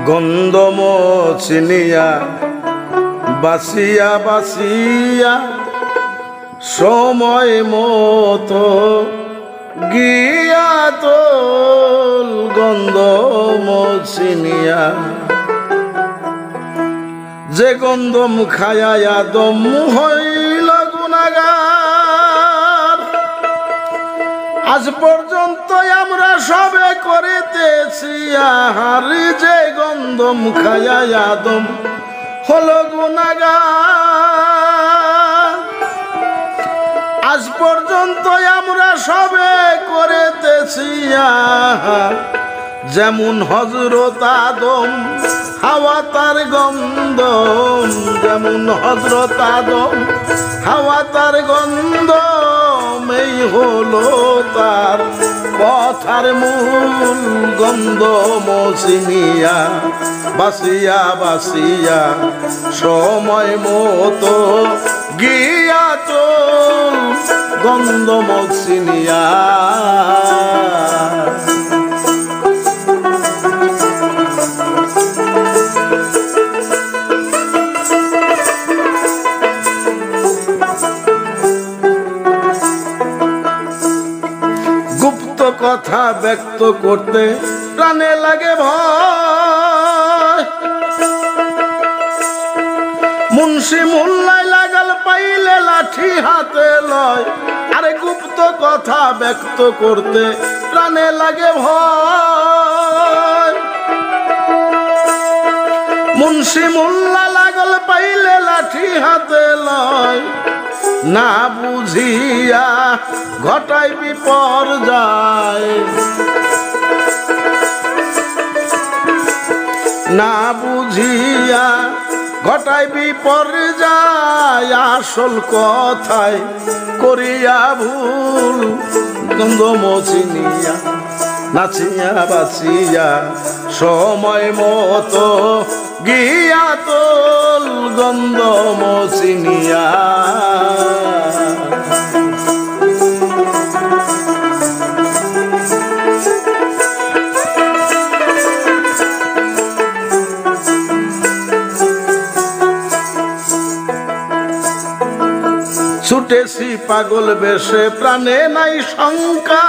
গন্ধম চিনিয়া বাসিয়া বাসিয়া সময় মতো গিয়া তোল গন্ধম চিনিয়া যে গন্ধম খায়া দম হইল গুনাহগার আজ পর্যন্ত আমরা সবে করিতেছি আহার যে গন্ধম খায়া দম হলো গুনাহগার আজ পর্যন্ত আমরা সবে করিতেছি আহার যেমন হযরত আদম হাওয়া তার গন্ধ যেমন হযরত আদম হাওয়া তার গন্ধ এই হলো তার কথার মূল গন্ধ মচিনিয়া বাসিয়া বাসিয়া সময় মতো গিয়া তোল গন্ধ মচিনিয়া কথা ব্যক্ত করতে প্রাণে লাগে ভয় মুন্সি মোল্লাই লাগাল পাইলে লাঠি হাতে লয় আরে গুপ্ত কথা ব্যক্ত করতে প্রাণে লাগে ভয় মুন্সি মোল্লা লাগাল পাইলে লাঠি হাতে লয় না বুঝিয়া ঘটাই বিপর্যয় না বুঝিয়া ঘটাই বিপর্যয় আসল কথায় করিয়া ভুল গন্ধম চিনিয়া নাচিয়া বাঁচিয়া সময় মতো গিয়া তোল গন্ধম চিনিয়া ছুটেছি পাগল বেশে প্রাণে নাই শঙ্কা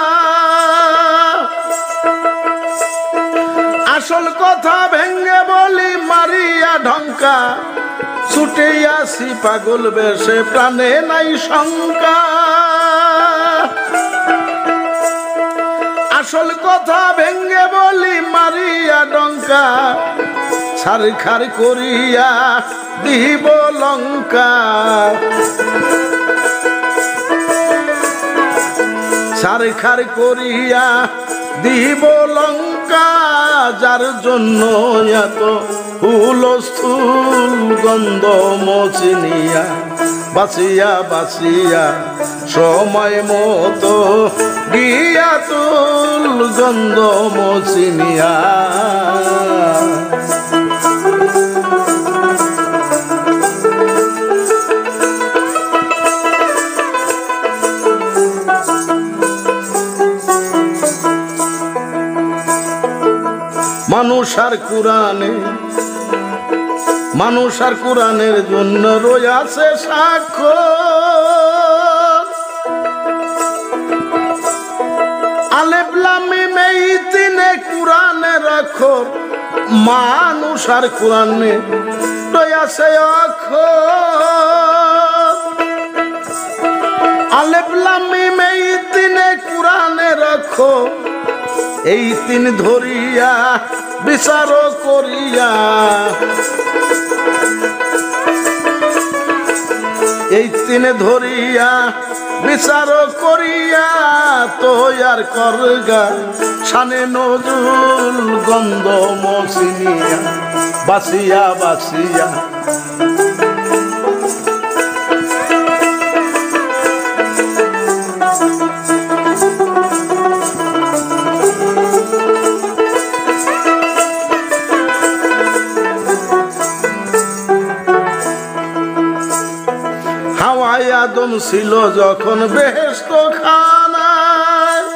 আসল কথা ভেঙ্গে বলি মারিয়া ঢঙ্কা ছুটে আসি পাগল বেশে প্রাণে নাই শঙ্কা আসল কথা ভেঙ্গে বলি মারিয়া ডঙ্কা ছারখার করিয়া দিব লঙ্কা ছারখার করিয়া দিব লঙ্কা যার জন্য এত হুলস্থুল গন্ধম চিনিয়া বাঁচিয়া বাঁচিয়া সময় মতো গিয়া তুল গন্ধম চিনিয়া মানুষ আর কোরআনের জন্য রয়েছে স্বাক্ষর আলিফ লাম মিম এই তিনে কোরআনের অক্ষর মানুষ আর কোরআনে রয়েছে অক্ষর আলিফ লাম মিম এই তিনে কোরআনের অক্ষর এই তিন ধরিয়া বিচার করিয়া এই তিন ধরিয়া বিচার করিয়া তৈয়ার করগা শানে নজরুল গন্ধম চিনিয়া বাঁচিয়া বাঁচিয়া আদম ছিল যখন বেহেশত খানায়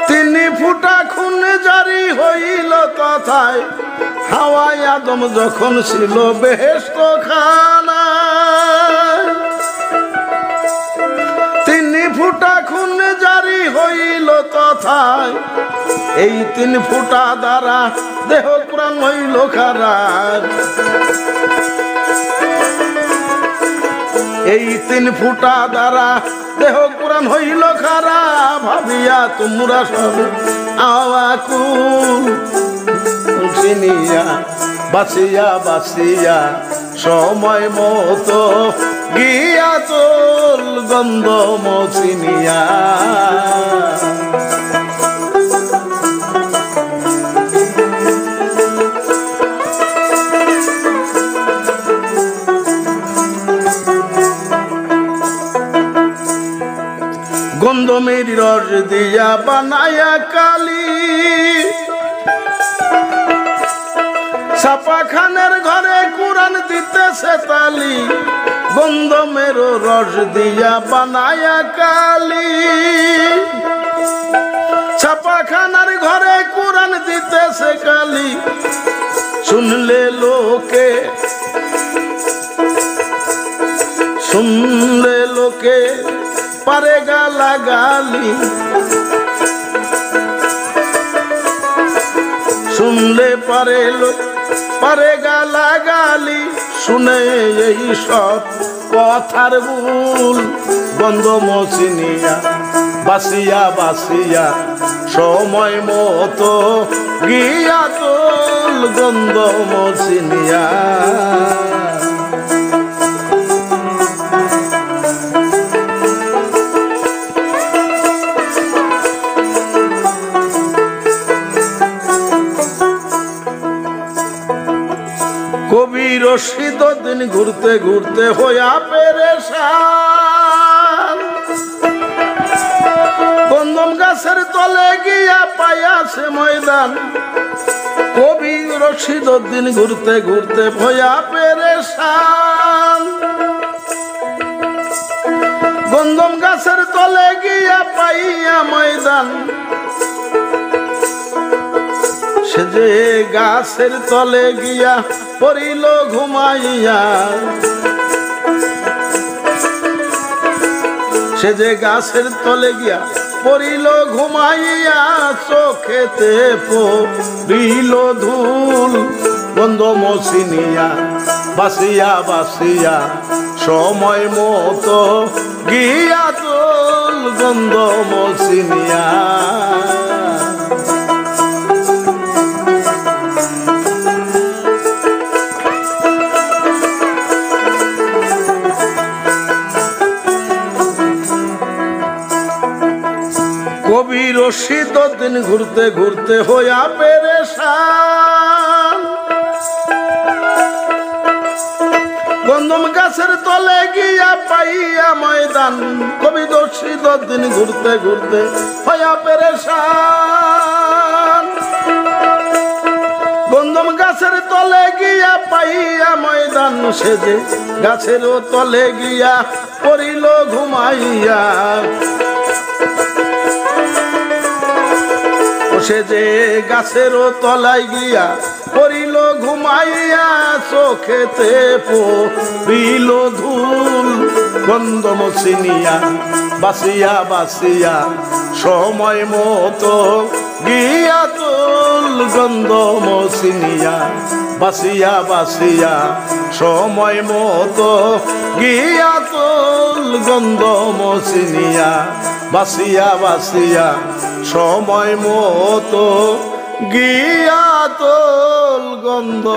তিনি ফুটা খুন জারি হইল কথায় হাওয়ায় আদম যখন ছিল বেহেশত খানা, 3 ফুটা খুন জারি হইল তথায়, এই 3 ফুটা দ্বারা দেহ প্রাণ হইল খারাপ। এই 3 ফুটা দ্বারা দেহ পুরাণ হইল খারাপ। ভাবিয়া তোমরা সব আওয়াকু চিনিয়া বাসিয়া বাসিয়া সময় মতো গিয়া তোল গন্ধ মচিনিয়া। গন্ধমের রস দিয়া বানায়া কালি, ছাপা খানের ঘরে কুরআন দিতেছে তালি। গন্ধমের রস দিয়া বানায়া কালি, ছাপা খানার ঘরে কুরআন দিতেছে কালি। শুনলে লোকে পারে গালাগালি, শুনলে পারে গালাগালি। শুনে এই সব কথার ভুল গন্ধ মচিনিয়া বাসিয়া বাসিয়া সময় মতো গিয়া তোল গন্ধ মচিনিয়া। কবি রশিদ দিন ঘুরতে ঘুরতে হইয়া পেরেশান, গন্ধম গাছের তলে গিয়া পাইয়াছে ময়দান। কবি রশিদ দিন ঘুরতে ঘুরতে হইয়া পেরেশান, গন্ধম গাছের তলে গিয়া পাইয়া ময়দান। সে যে গাছের তলে গিয়া পড়িল ঘুমাইয়া, সে যে গাছের তলে গিয়া পড়িল ঘুমাইয়া। চোখেতে পড়িল ধুল গন্ধ মচিনিয়া বাসিয়া বাসিয়া সময় মতো গিয়া তোল গন্ধ মচিনিয়া। কবি রশিদ দিন ঘুরতে ঘুরতে হইয়া পেরেশান, গন্ধম গাছের তলে গিয়া পাইয়া ময়দান। কবি রশিদ দিন ঘুরতে ঘুরতে হইয়া পেরেশান, গন্ধম গাছের তলে গিয়া পাইয়া ময়দান। সে যে গাছের তলে গিয়া পড়িল ঘুমাইয়া, সে যে গাছের তলায় গিয়া পড়িল ঘুমাইয়া। চোখেতে পড়িল ধুল গন্ধ মচিনিয়া বাসিয়া বাসিয়া সময় মতো গিয়া তোল গন্ধ মচিনিয়া বাসিয়া বাসিয়া সময় মতো গিয়া তোল গন্ধ মচিনিয়া বাসিয়া বাসিয়া সময় মতো গিয়া তোল গন্ধ